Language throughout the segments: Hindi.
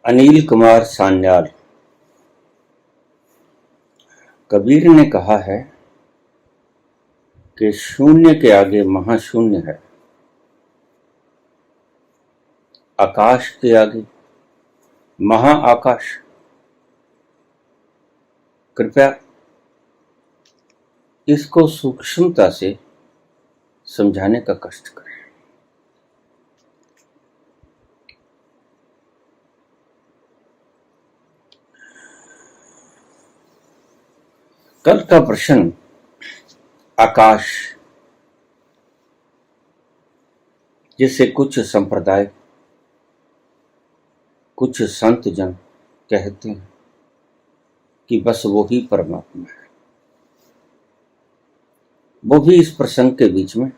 अनिल कुमार सान्याल। कबीर ने कहा है कि शून्य के आगे महाशून्य है, आकाश के आगे महाआकाश। कृपया इसको सूक्ष्मता से समझाने का कष्ट करें। कल का प्रश्न आकाश, जिसे कुछ संप्रदाय, कुछ संत जन कहते हैं कि बस वो ही परमात्मा है, वो भी इस प्रसंग के बीच में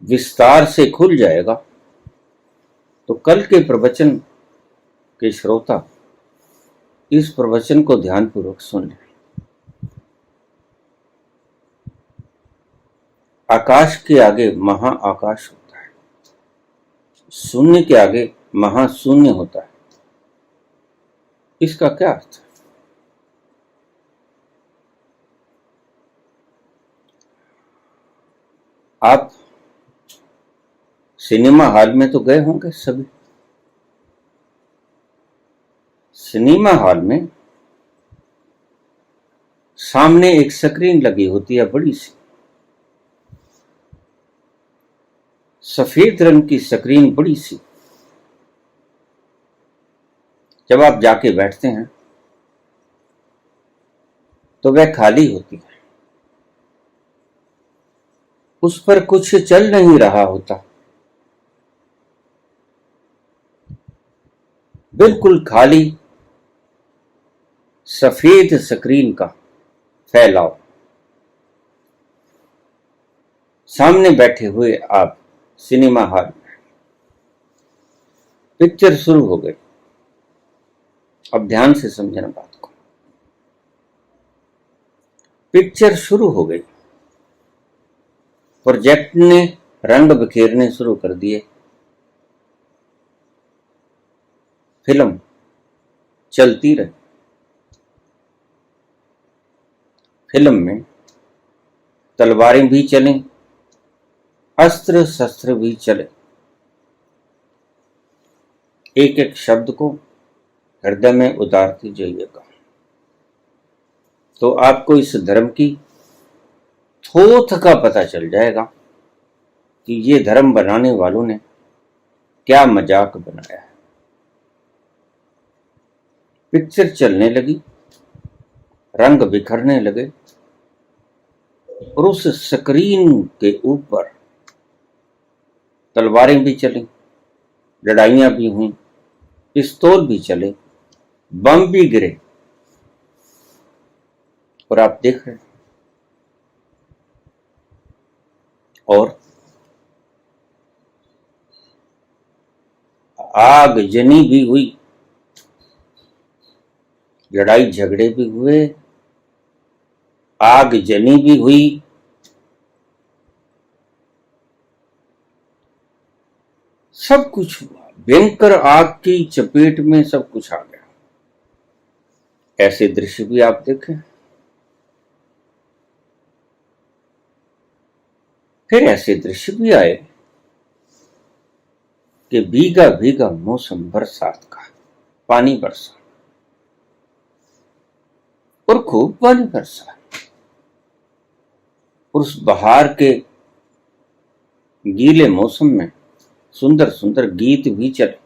विस्तार से खुल जाएगा। तो कल के प्रवचन के श्रोता इस प्रवचन को ध्यानपूर्वक सुन लें। आकाश के आगे महाआकाश होता है, शून्य के आगे महाशून्य होता है। इसका क्या अर्थ है? आप सिनेमा हॉल में तो गए होंगे सभी। सिनेमा हॉल में सामने एक स्क्रीन लगी होती है, बड़ी सी सफेद रंग की स्क्रीन, बड़ी सी। जब आप जाके बैठते हैं तो वह खाली होती है, उस पर कुछ चल नहीं रहा होता, बिल्कुल खाली सफेद स्क्रीन का फैलाव। सामने बैठे हुए आप सिनेमा हॉल में, पिक्चर शुरू हो गई। अब ध्यान से समझना बात को। पिक्चर शुरू हो गई, प्रोजेक्ट ने रंग बिखेरने शुरू कर दिए, फिल्म चलती रही। फिल्म में तलवारें भी चलें, अस्त्र शस्त्र भी चले। एक एक शब्द को हृदय में उतारते जाइएगा तो आपको इस धर्म की थोथ का पता चल जाएगा कि ये धर्म बनाने वालों ने क्या मजाक बनाया है। पिक्चर चलने लगी, रंग बिखरने लगे और उस स्क्रीन के ऊपर तलवारें भी चली, लड़ाइयां भी हुई, पिस्तौल भी चले, बम भी गिरे और आप देख रहे हैं। और आगजनी भी हुई, लड़ाई झगड़े भी हुए, आगजनी भी हुई, सब कुछ हुआ। भयंकर आग की चपेट में सब कुछ आ गया। ऐसे दृश्य भी आप देखें। फिर ऐसे दृश्य भी आए कि भीगा भीगा मौसम बरसात का, पानी बरसा और खूब पानी बरसा। उस बहार के गीले मौसम में सुंदर सुंदर गीत भी चले।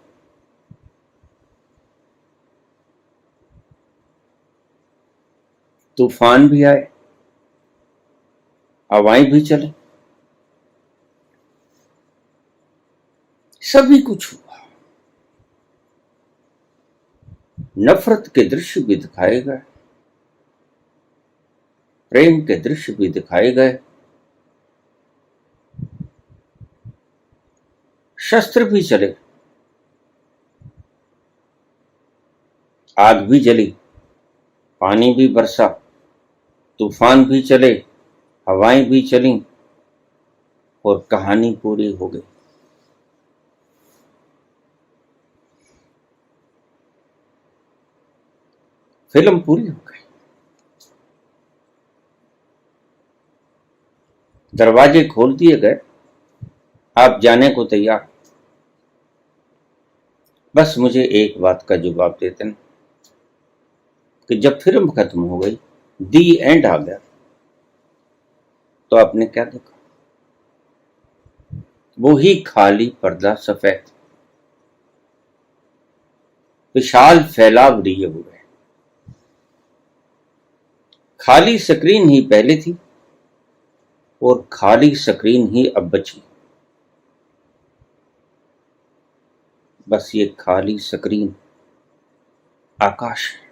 तूफान भी आए, हवाएं भी चले, सभी कुछ हुआ। नफरत के दृश्य भी दिखाए गए, प्रेम के दृश्य भी दिखाए गए, शस्त्र भी चले, आग भी जली, पानी भी बरसा, तूफान भी चले, हवाएं भी चली और कहानी पूरी हो गई। फिल्म पूरी हो गई। दरवाजे खोल दिए गए, आप जाने को तैयार। बस मुझे एक बात का जवाब दे देना कि जब फिल्म खत्म हो गई, दी एंड आ गया, तो आपने क्या देखा? वो ही खाली पर्दा, सफेद, विशाल फैलाव लिए हुए। खाली स्क्रीन ही पहले थी और खाली स्क्रीन ही अब बची। बस ये खाली स्क्रीन आकाश है,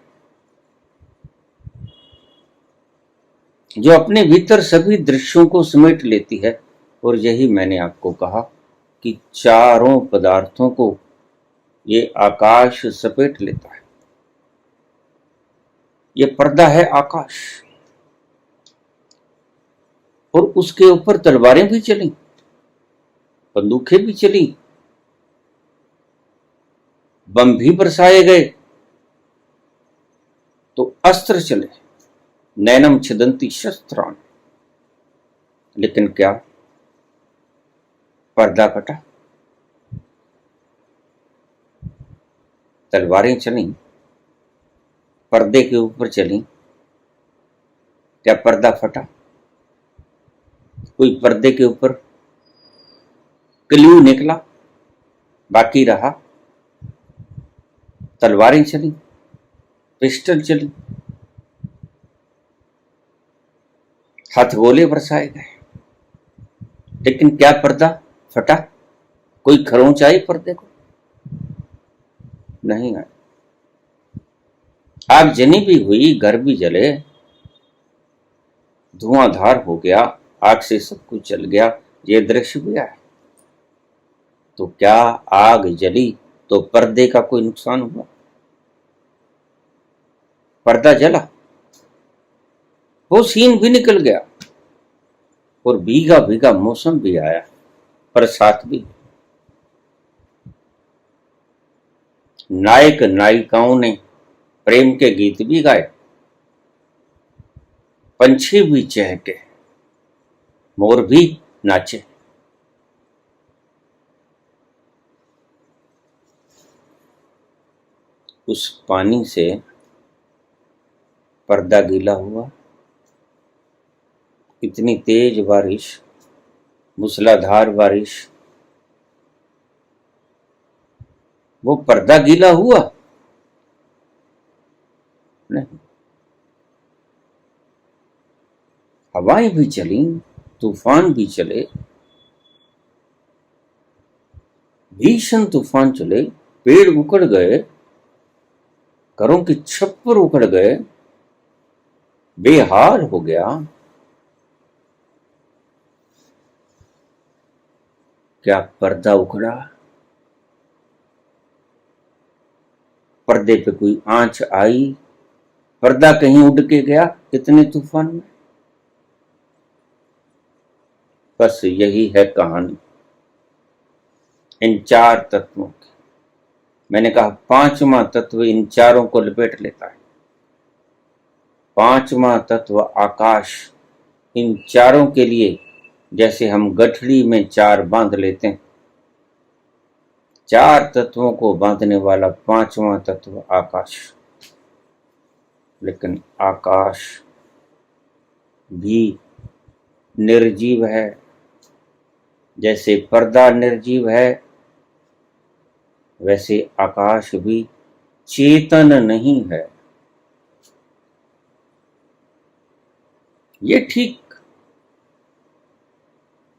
जो अपने भीतर सभी दृश्यों को समेट लेती है। और यही मैंने आपको कहा कि चारों पदार्थों को ये आकाश समेट लेता है। ये पर्दा है आकाश, और उसके ऊपर तलवारें भी चली, बंदूकें भी चली, बम भी बरसाए गए, तो अस्त्र चले, नैनम छिदंती शस्त्राण। लेकिन क्या पर्दा फटा? तलवारें चली, पर्दे के ऊपर चली, क्या पर्दा फटा? कोई पर्दे के ऊपर क्ल्यू निकला, बाकी रहा? तलवारें चली, पिस्टल चली, हथगोले बरसाए गए, लेकिन क्या पर्दा फटा? कोई खरोंच आई पर्दे को? नहीं आई। आगजनी भी हुई, घर भी जले, धुआंधार हो गया, आग से सब कुछ जल गया, ये दृश्य भी आया। तो क्या आग जली तो पर्दे का कोई नुकसान हुआ? पर्दा जला, वो सीन भी निकल गया, और भीगा भीगा मौसम भी आया, बरसात भी। नायक नायिकाओं ने प्रेम के गीत भी गाए, पंछी भी चहके, मोर भी नाचे। उस पानी से पर्दा गीला हुआ। इतनी तेज बारिश, मूसलाधार बारिश, वो पर्दा गीला हुआ? नहीं। हवाएं भी चली, तूफान भी चले, भीषण तूफान चले, पेड़ उखड़ गए, घरों के छप्पर उखड़ गए, बेहाल हो गया। क्या पर्दा उखड़ा? पर्दे पे कोई आंच आई? पर्दा कहीं उड़ के गया इतने तूफान में? बस यही है कहानी इन चार तत्वों की। मैंने कहा पांचवा तत्व इन चारों को लपेट लेता है। पांचवा तत्व आकाश इन चारों के लिए जैसे हम गठड़ी में चार बांध लेते हैं, चार तत्वों को बांधने वाला पांचवा तत्व आकाश। लेकिन आकाश भी निर्जीव है, जैसे पर्दा निर्जीव है, वैसे आकाश भी चेतन नहीं है। ये ठीक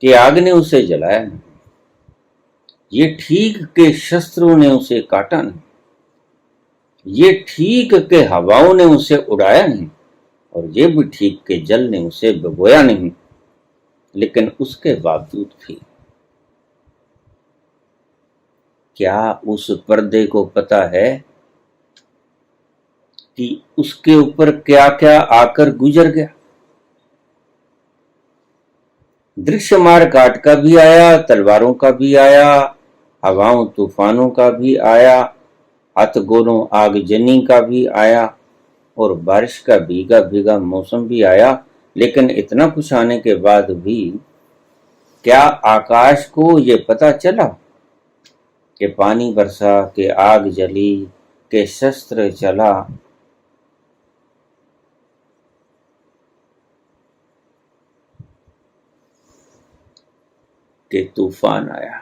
कि आग ने उसे जलाया नहीं, ये ठीक के शस्त्रों ने उसे काटा नहीं, ये ठीक के हवाओं ने उसे उड़ाया नहीं, और ये भी ठीक के जल ने उसे भिगोया नहीं। लेकिन उसके बावजूद भी क्या उस पर्दे को पता है कि उसके ऊपर क्या क्या आकर गुजर गया? दृश्य मार काट का भी आया, तलवारों का भी आया, हवाओं तूफानों का भी आया, हथगोलों आगजनी का भी आया, और बारिश का भीगा भीगा मौसम भी आया, लेकिन इतना कुछ आने के बाद भी क्या आकाश को ये पता चला कि पानी बरसा, कि आग जली, कि शस्त्र चला? कि तूफान आया?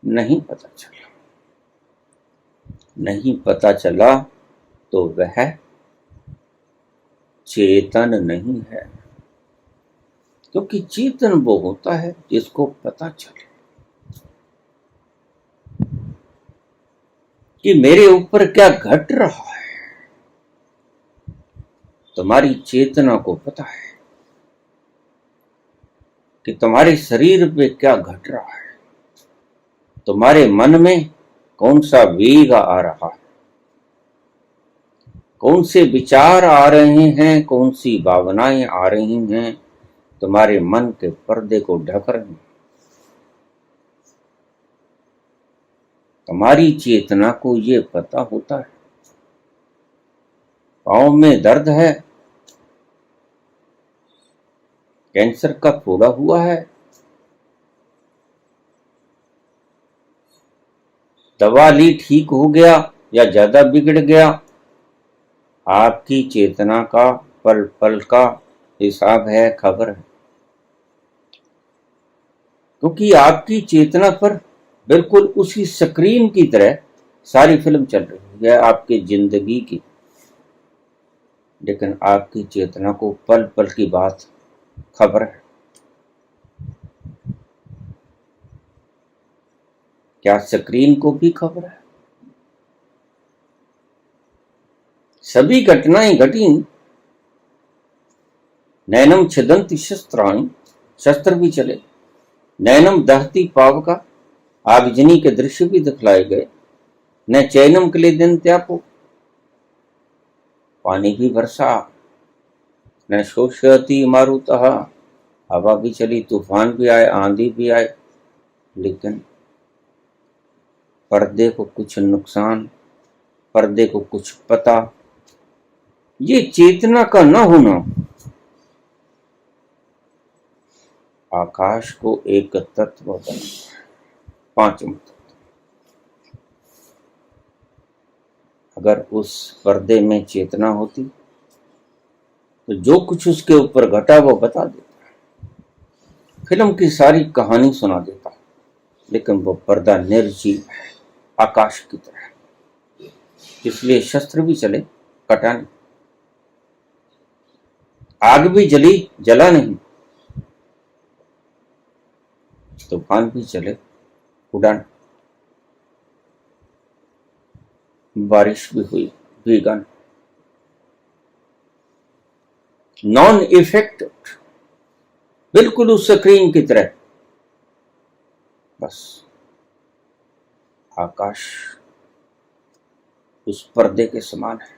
नहीं पता चला। नहीं पता चला तो वह चेतन नहीं है, क्योंकि चेतन वो होता है जिसको पता चले कि मेरे ऊपर क्या घट रहा है। तुम्हारी चेतना को पता है कि तुम्हारे शरीर पे क्या घट रहा है, तुम्हारे मन में कौन सा वेग आ रहा है, कौन से विचार आ रहे हैं, कौन सी भावनाएं आ रही हैं, तुम्हारे मन के पर्दे को ढक रही हैं। तुम्हारी चेतना को ये पता होता है। पाँव में दर्द है, कैंसर का फोड़ा हुआ है, दवा ली ठीक हो गया या ज्यादा बिगड़ गया, आपकी चेतना का पल पल का हिसाब है, खबर है। क्योंकि आपकी चेतना पर बिल्कुल उसी स्क्रीन की तरह सारी फिल्म चल रही है आपकी जिंदगी की, लेकिन आपकी चेतना को पल पल की बात खबर है। क्या स्क्रीन को भी खबर है? सभी घटनाएं घटी। नैनम छिदन्ति शस्त्राणि, शस्त्र भी चले। नैनम दहती पावका, आगजनी के दृश्य भी दिखलाए गए। न चैनम क्लेदन्त्यापो, पानी भी बरसा। न शोषयति मारुतः, हवा भी चली, तूफान भी आए, आंधी भी आए, लेकिन पर्दे को कुछ नुकसान, पर्दे को कुछ पता। ये चेतना का न होना आकाश को एक तत्व बना, पांचवा तत्व। अगर उस पर्दे में चेतना होती तो जो कुछ उसके ऊपर घटा वो बता देता, फिल्म की सारी कहानी सुना देता, लेकिन वो पर्दा निर्जीव है, आकाश की तरह। इसलिए शस्त्र भी चले, कटा नहीं। आग भी जली, जला नहीं। तूफान भी चले, उड़ा नहीं। बारिश भी हुई, भीगा नहीं। नॉन इफेक्टेड, बिल्कुल उस स्क्रीन की तरह। बस आकाश उस पर्दे के समान है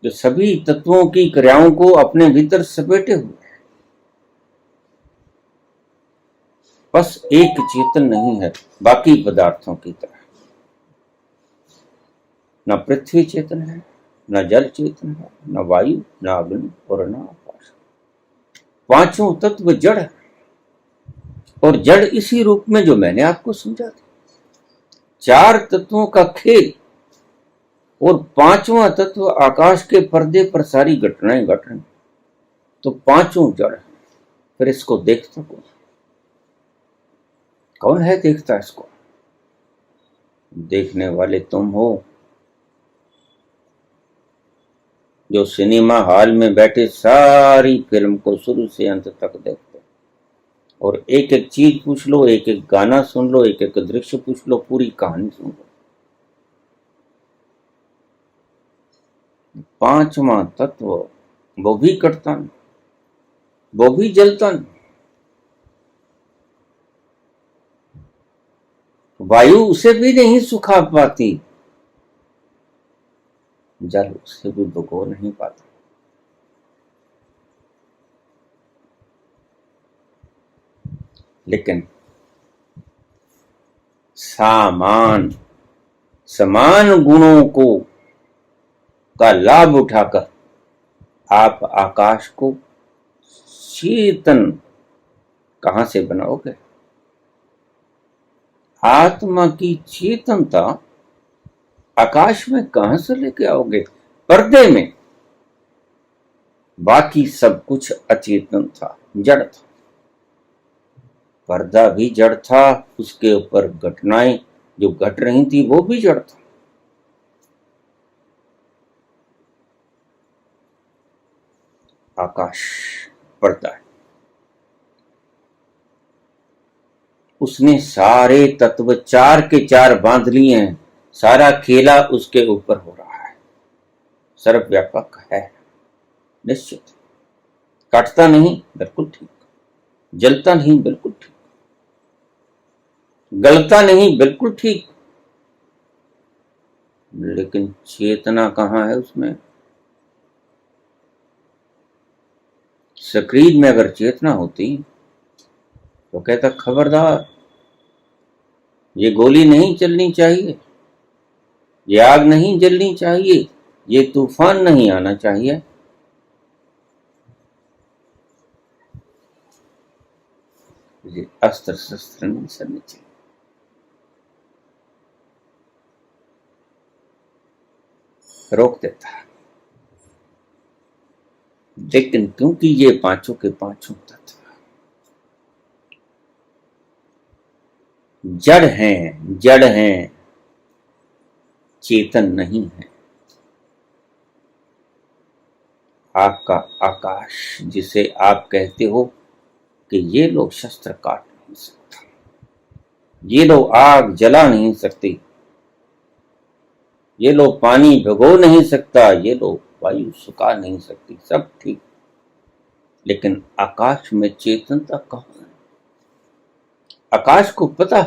जो सभी तत्वों की क्रियाओं को अपने भीतर समेटे हुए है। बस एक चेतन नहीं है बाकी पदार्थों की तरह। न पृथ्वी चेतन है, न जल चेतन है, न वायु, न अग्नि और न आकाश। पांचों तत्व जड़ है, और जड़ इसी रूप में जो मैंने आपको समझा था। चार तत्वों का खेल, और पांचवा तत्व आकाश के पर्दे पर सारी घटनाएं घट रही। तो पांचों जड़ है। फिर इसको देखता कौन है? देखता इसको देखने वाले तुम हो, जो सिनेमा हॉल में बैठे सारी फिल्म को शुरू से अंत तक देखते, और एक एक चीज पूछ लो, एक एक गाना सुन लो, एक एक दृश्य पूछ लो, पूरी कहानी सुन लो। पांचवा तत्व वो भी कटता नहीं, वो भी जलता नहीं। वायु उसे भी नहीं सुखा पाती, जल उसे भी भुगो नहीं पाता। लेकिन सामान समान गुणों को का लाभ उठाकर आप आकाश को चेतन कहां से बनाओगे? आत्मा की चेतनता आकाश में कहां से लेके आओगे? पर्दे में बाकी सब कुछ अचेतन था, जड़ था। पर्दा भी जड़ था, उसके ऊपर घटनाएं जो घट रही थी वो भी जड़ था। आकाश पर्दा है। उसने सारे तत्व चार के चार बांध लिए हैं, सारा खेला उसके ऊपर हो रहा है। सर्वव्यापक है, निश्चित। कटता नहीं, बिल्कुल ठीक। जलता नहीं, बिल्कुल ठीक। गलता नहीं, बिल्कुल ठीक। लेकिन चेतना कहां है उसमें? शरीर में अगर चेतना होती तो कहता खबरदार, ये गोली नहीं चलनी चाहिए, ये आग नहीं जलनी चाहिए, ये तूफान नहीं आना चाहिए। ये अस्त्र शस्त्र नहीं चलने चाहिए। रोक देता। लेकिन क्योंकि ये पांचों के पांचों तत्व जड़ हैं, चेतन नहीं है। आपका आकाश, जिसे आप कहते हो कि ये लोग शस्त्र काट नहीं सकता, ये लोग आग जला नहीं सकती, ये लोग पानी भिगो नहीं सकता, ये लोग वायु सुखा नहीं सकती, सब ठीक। लेकिन आकाश में चेतनता कहां है? आकाश को पता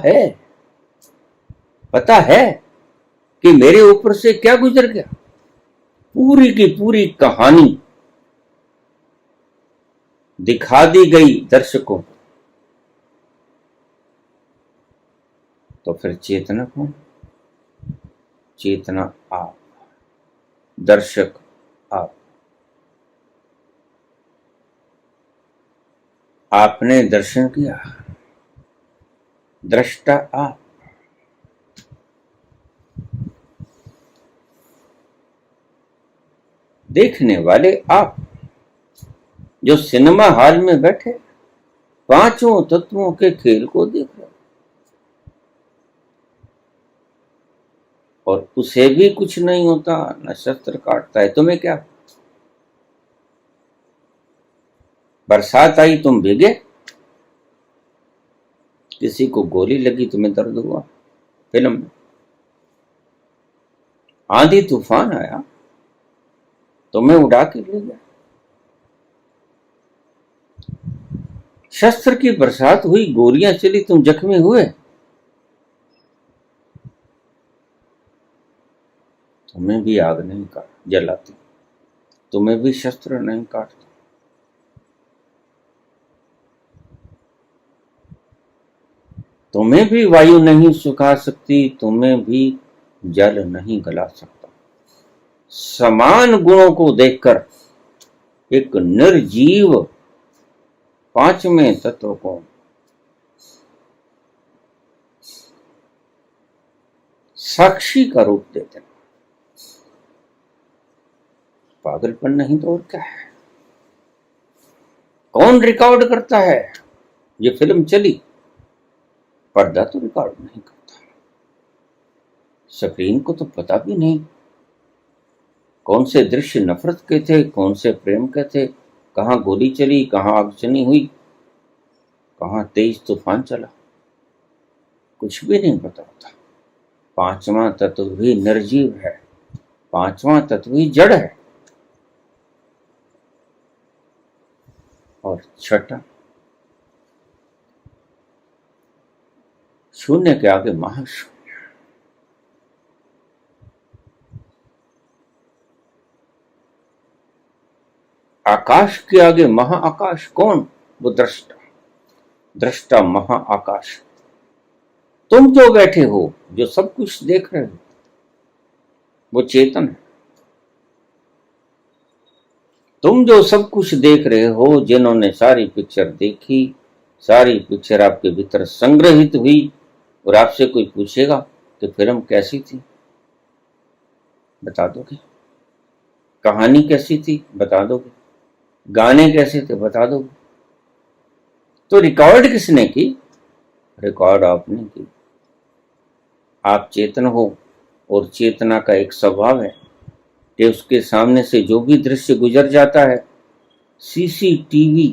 है कि मेरे ऊपर से क्या गुजर गया। पूरी की पूरी कहानी दिखा दी गई दर्शकों को। तो फिर चेतना कौन? चेतना आप, दर्शक आप। आपने दर्शन किया, दृष्टा आप। देखने वाले आप, जो सिनेमा हॉल में बैठे पांचों तत्वों के खेल को देख रहे, और उसे भी कुछ नहीं होता, न शस्त्र काटता है। तुम्हें क्या? बरसात आई, तुम भीगे? किसी को गोली लगी, तुम्हें दर्द हुआ? फिल्म में आंधी तूफान आया, तुम्हें उड़ा के ले गया। शस्त्र की बरसात हुई, गोलियां चली, तुम जख्मी हुए। तुम्हें भी आग नहीं काट जलाती, तुम्हें भी शस्त्र नहीं काटता। तुम्हें भी वायु नहीं सुखा सकती, तुम्हें भी जल नहीं गला सकता। समान गुणों को देखकर एक निर्जीव पांचवें तत्व को साक्षी का रूप देते हैं। पागलपन नहीं तो और क्या है? कौन रिकॉर्ड करता है? ये फिल्म चली, पर्दा तो रिकॉर्ड नहीं करता। स्क्रीन को तो पता भी नहीं कौन से दृश्य नफरत के थे, कौन से प्रेम के थे, कहां गोली चली, कहां आगजनी हुई, कहां तेज तूफान चला, कुछ भी नहीं पता होता। पांचवा तत्व भी निर्जीव है, पांचवा तत्व भी जड़ है, और छठा शून्य के आगे महाशून्य। आकाश के आगे महाआकाश कौन? वो दृष्टा, दृष्टा महाआकाश। तुम जो बैठे हो, जो सब कुछ देख रहे हो, वो चेतन है। तुम जो सब कुछ देख रहे हो, जिन्होंने सारी पिक्चर देखी, सारी पिक्चर आपके भीतर संग्रहित हुई, और आपसे कोई पूछेगा कि फिल्म कैसी थी, बता दोगे? कहानी कैसी थी, बता दोगे? गाने कैसे थे, बता दोगे? तो रिकॉर्ड किसने की? रिकॉर्ड आपने की। आप चेतन हो, और चेतना का एक स्वभाव है कि उसके सामने से जो भी दृश्य गुजर जाता है, सीसीटीवी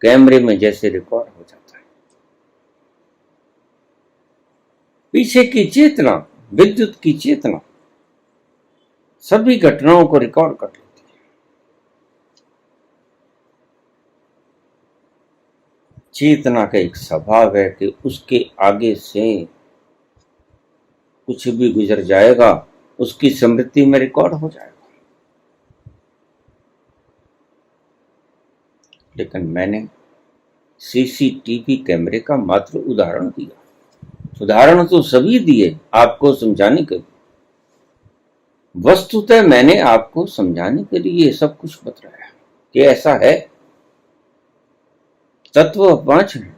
कैमरे में जैसे रिकॉर्ड हो जाता है। पीछे की चेतना, विद्युत की चेतना सभी घटनाओं को रिकॉर्ड कर लेती है। चेतना का एक स्वभाव है कि उसके आगे से कुछ भी गुजर जाएगा, उसकी स्मृति में रिकॉर्ड हो जाएगा। लेकिन मैंने सीसीटीवी कैमरे का मात्र उदाहरण दिया। उदाहरण तो सभी दिए आपको समझाने के लिए। वस्तुतः मैंने आपको समझाने के लिए सब कुछ बताया कि ऐसा है। तत्व 5 है।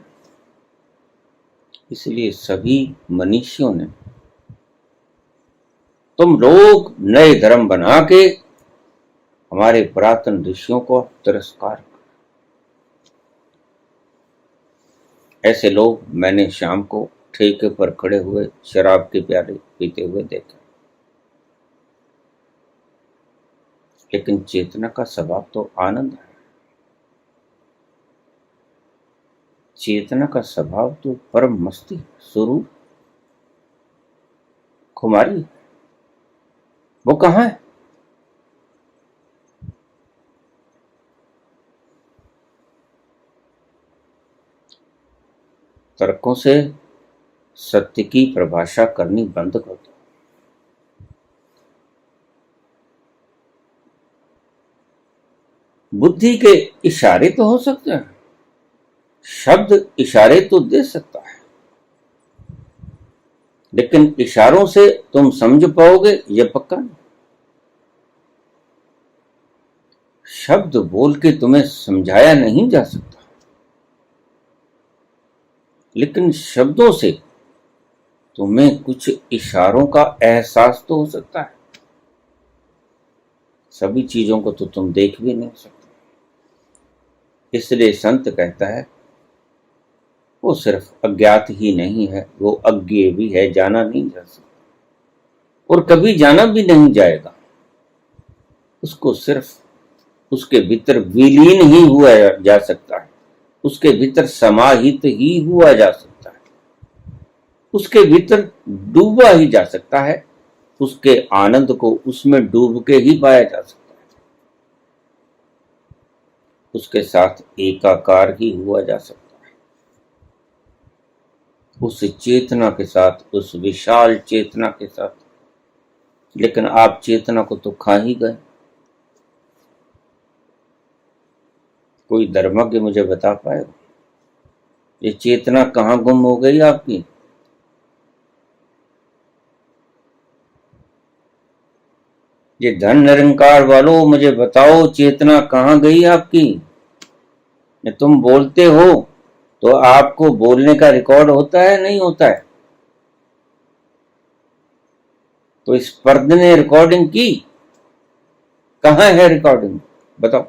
इसलिए सभी मनीषियों ने, तुम लोग नए धर्म बना के हमारे पुरातन ऋषियों को तिरस्कार कर। ऐसे लोग मैंने शाम को ठेके पर खड़े हुए शराब के प्याले पीते हुए देखे। लेकिन चेतना का स्वभाव तो आनंद है। चेतना का स्वभाव तो परम मस्ती, सुरूर, खुमारी। वो कहाँ है? तर्कों से सत्य की परिभाषा करनी बंद कर दो। बुद्धि के इशारे तो हो सकते हैं, शब्द इशारे तो दे सकता है, लेकिन इशारों से तुम समझ पाओगे यह पक्का नहीं। शब्द बोल के तुम्हें समझाया नहीं जा सकता, लेकिन शब्दों से तुम्हें कुछ इशारों का एहसास तो हो सकता है। सभी चीजों को तो तुम देख भी नहीं सकते। इसलिए संत कहता है वो सिर्फ अज्ञात ही नहीं है, वो अज्ञेय भी है, जाना नहीं जा सकता और कभी जाना भी नहीं जाएगा। उसको सिर्फ उसके भीतर विलीन ही हुआ जा सकता है, उसके भीतर समाहित ही हुआ जा सकता है, उसके भीतर डूबा ही जा सकता है, उसके आनंद को उसमें डूब के ही पाया जा सकता है, उसके साथ एकाकार ही हुआ जा सकता है, उस चेतना के साथ, उस विशाल चेतना के साथ। लेकिन आप चेतना को तो खा ही गए। कोई धर्मज्ञ मुझे बता पाएगा ये चेतना कहाँ गुम हो गई आपकी? ये धन निरंकार वालों मुझे बताओ, चेतना कहाँ गई आपकी? तुम बोलते हो तो आपको बोलने का रिकॉर्ड होता है, नहीं होता है? तो इस पर्दे ने रिकॉर्डिंग की? कहाँ है रिकॉर्डिंग, बताओ।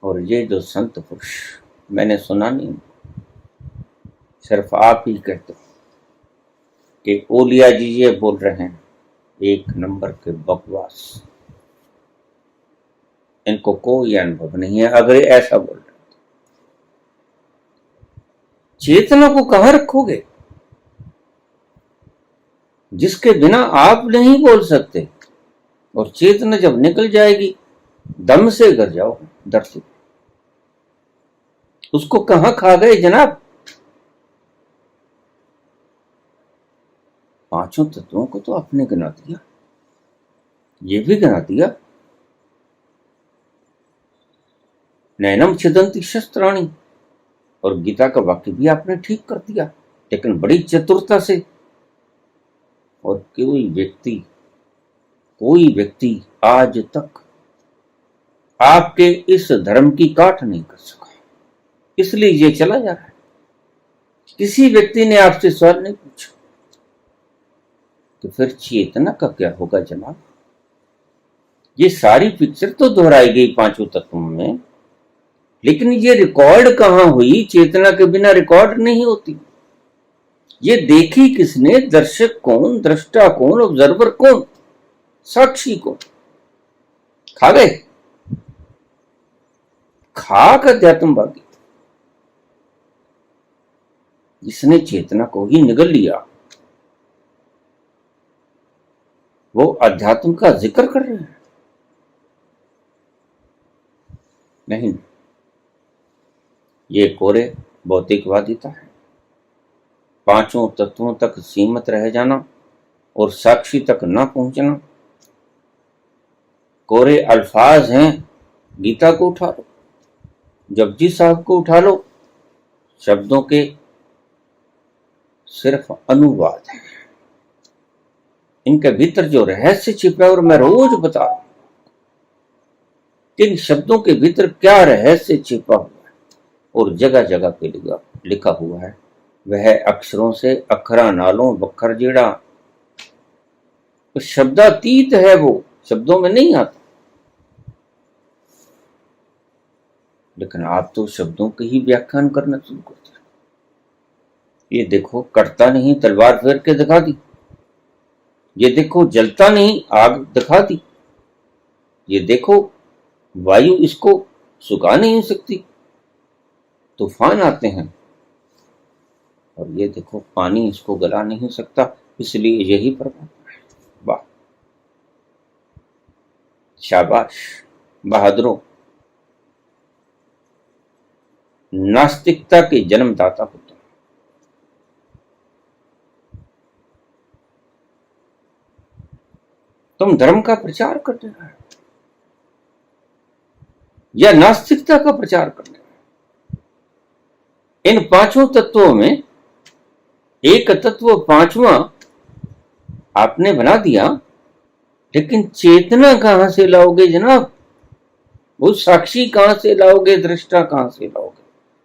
और ये जो संत पुरुष मैंने सुना नहीं, सिर्फ आप ही कहते हो कि ओलिया जी ये बोल रहे हैं, एक नंबर के बकवास। इनको कोई अनुभव नहीं है अगर ये ऐसा बोल रहे। चेतना को कहां रखोगे जिसके बिना आप नहीं बोल सकते? और चेतना जब निकल जाएगी दम से गिर जाओ दर से। उसको कहां खा गए जनाब? पांचों तत्वों को तो आपने गिना दिया, ये भी गिना दिया, नैनम छिदंती शस्त्राणी, और गीता का वाक्य भी आपने ठीक कर दिया। लेकिन बड़ी चतुरता से। और कोई व्यक्ति आज तक आपके इस धर्म की काट नहीं कर सका, इसलिए ये चला जा रहा है। किसी व्यक्ति ने आपसे सवाल नहीं पूछा कि फिर चेतना का क्या होगा जनाब। ये सारी पिक्चर तो दोहराई गई पांचों तत्वों में, लेकिन ये रिकॉर्ड कहां हुई? चेतना के बिना रिकॉर्ड नहीं होती। ये देखी किसने? दर्शक कौन, दृष्टा कौन, ऑब्जर्वर कौन, साक्षी कौन? खा गए खाक अध्यात्मवादी। जिसने चेतना को ही निगल लिया वो अध्यात्म का जिक्र कर रहे हैं। नहीं, ये कोरे भौतिकवादिता है। पांचों तत्वों तक सीमित रह जाना और साक्षी तक न पहुंचना कोरे अल्फाज हैं। गीता को उठा लो, जपजी साहब को उठा लो, शब्दों के सिर्फ अनुवाद है। इनके भीतर जो रहस्य छिपा है, और मैं रोज बता रहा हूं इन शब्दों के भीतर क्या रहस्य छिपा हुआ है और जगह जगह पे लिखा हुआ है। वह अक्षरों से अखरा नालों बखर जेड़ा, तो शब्दातीत है, वो शब्दों में नहीं आता। लेकिन आप तो शब्दों के ही व्याख्यान करना शुरू करते हैं। ये देखो कटता नहीं, तलवार फेर के दिखा दी। ये देखो जलता नहीं, आग दिखा दी। ये देखो वायु इसको सुखा नहीं सकती, तूफान आते हैं। और ये देखो पानी इसको गला नहीं सकता, इसलिए यही परमात्मा है। वाह, शाबाश बहादुरों, नास्तिकता के जन्मदाता होते हैं। तुम धर्म का प्रचार करते हो या नास्तिकता का प्रचार करने? इन पांचों तत्वों में एक तत्व पांचवा आपने बना दिया, लेकिन चेतना कहां से लाओगे जनाब? वो साक्षी कहां से लाओगे? दृष्टा कहां से लाओगे?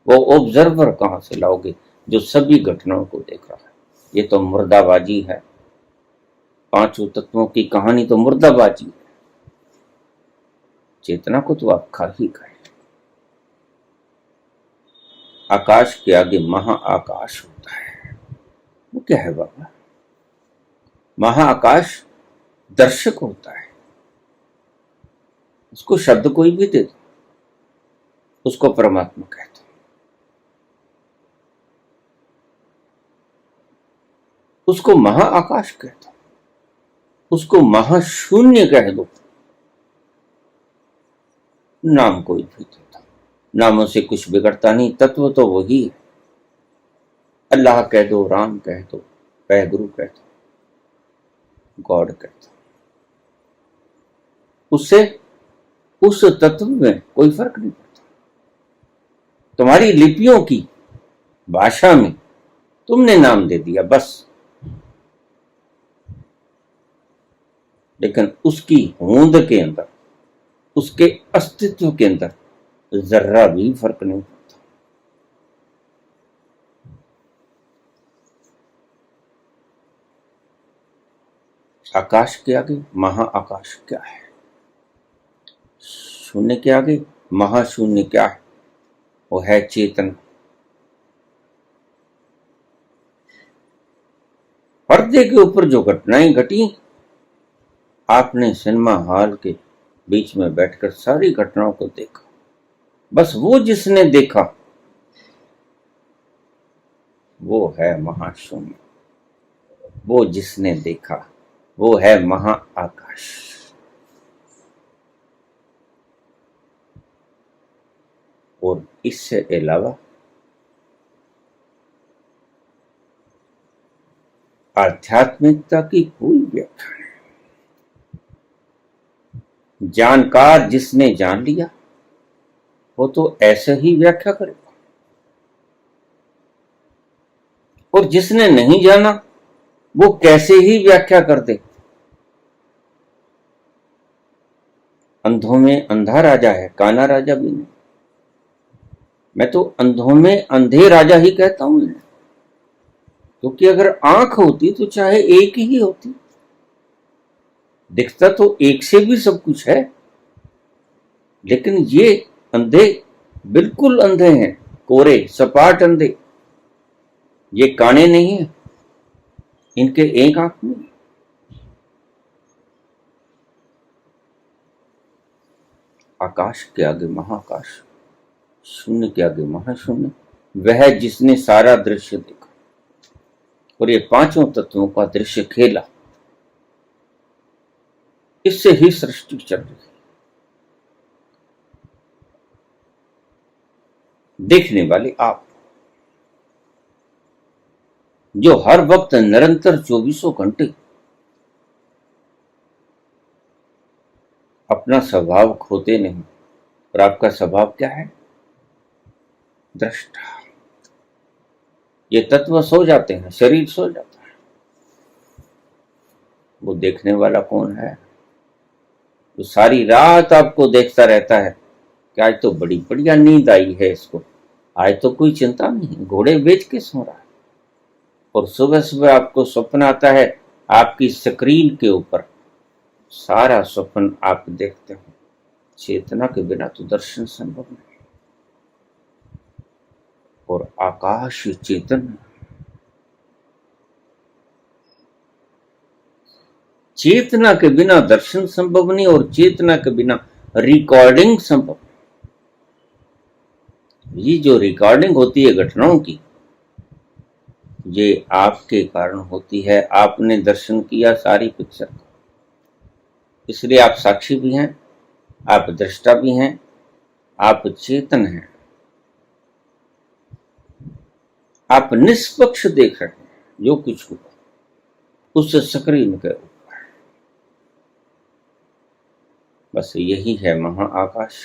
वो ऑब्जर्वर कहां से लाओगे जो सभी घटनाओं को देख रहा है? ये तो मुर्दाबाजी है। पांचों तत्वों की कहानी तो मुर्दाबाजी है। चेतना को तो आप खा ही गए। आकाश के आगे महाआकाश होता है। वो क्या है बाबा? महाआकाश दर्शक होता है। उसको शब्द कोई भी दे दो, उसको परमात्मा कहते हैं। उसको महाआकाश कहते हैं, उसको महाशून्य कह दो, नाम कोई भी देता, नामों से कुछ बिगड़ता नहीं। तत्व तो वही है। अल्लाह कह दो, राम कह दो, पैगुरु कह दो, गॉड कह दो, उससे उस तत्व में कोई फर्क नहीं पड़ता। तुम्हारी लिपियों की भाषा में तुमने नाम दे दिया बस, लेकिन उसकी होंद के अंदर, उसके अस्तित्व के अंदर जर्रा भी फर्क नहीं पड़ता। आकाश के आगे महाआकाश क्या है? शून्य के आगे महाशून्य क्या है? वो है चेतन। पर्दे के ऊपर जो घटनाएं घटी, आपने सिनेमा हॉल के बीच में बैठकर सारी घटनाओं को देखा। बस वो जिसने देखा वो है महाशून्य। वो जिसने देखा वो है महाआकाश। और इससे अलावा आध्यात्मिकता की कोई व्याख्या नहीं। जानकार जिसने जान लिया वो तो ऐसे ही व्याख्या करेगा। और जिसने नहीं जाना वो कैसे ही व्याख्या कर दे। अंधों में अंधा राजा है, काना राजा भी नहीं। मैं तो अंधों में अंधे राजा ही कहता हूं, क्योंकि अगर आंख होती तो चाहे एक ही होती, दिखता तो एक से भी सब कुछ है, लेकिन ये अंधे बिल्कुल अंधे हैं, कोरे सपाट अंधे। ये काने नहीं है, इनके एक आंख में। आकाश के आगे महाकाश, शून्य के आगे महाशून्य, वह जिसने सारा दृश्य देखा और ये पांचों तत्वों का दृश्य खेला, इससे ही सृष्टि चल रही है। देखने वाले आप, जो हर वक्त निरंतर 24 घंटे अपना स्वभाव खोते नहीं। और आपका स्वभाव क्या है? दृष्टा। ये तत्व सो जाते हैं, शरीर सो जाता है, वो देखने वाला कौन है? तो सारी रात आपको देखता रहता है कि आज तो बड़ी बढ़िया नींद आई है इसको, आज तो कोई चिंता नहीं, घोड़े बेच के सो रहा है। और सुबह सुबह आपको स्वप्न आता है, आपकी स्क्रीन के ऊपर सारा स्वप्न आप देखते हो। चेतना के बिना तो दर्शन संभव नहीं। और आकाश चेतन, चेतना के बिना दर्शन संभव नहीं, और चेतना के बिना रिकॉर्डिंग संभव। ये जो रिकॉर्डिंग होती है घटनाओं की, ये आपके कारण होती है। आपने दर्शन किया सारी पिक्चर का, इसलिए आप साक्षी भी हैं, आप दृष्टा भी हैं, आप चेतन हैं, आप निष्पक्ष देख रहे हैं जो कुछ हुआ उस स्क्रीन के ऊपर। बस यही है महाआकाश,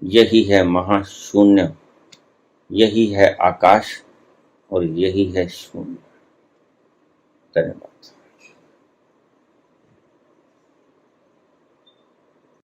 यही है महाशून्य, यही है आकाश और यही है शून्य। धन्यवाद।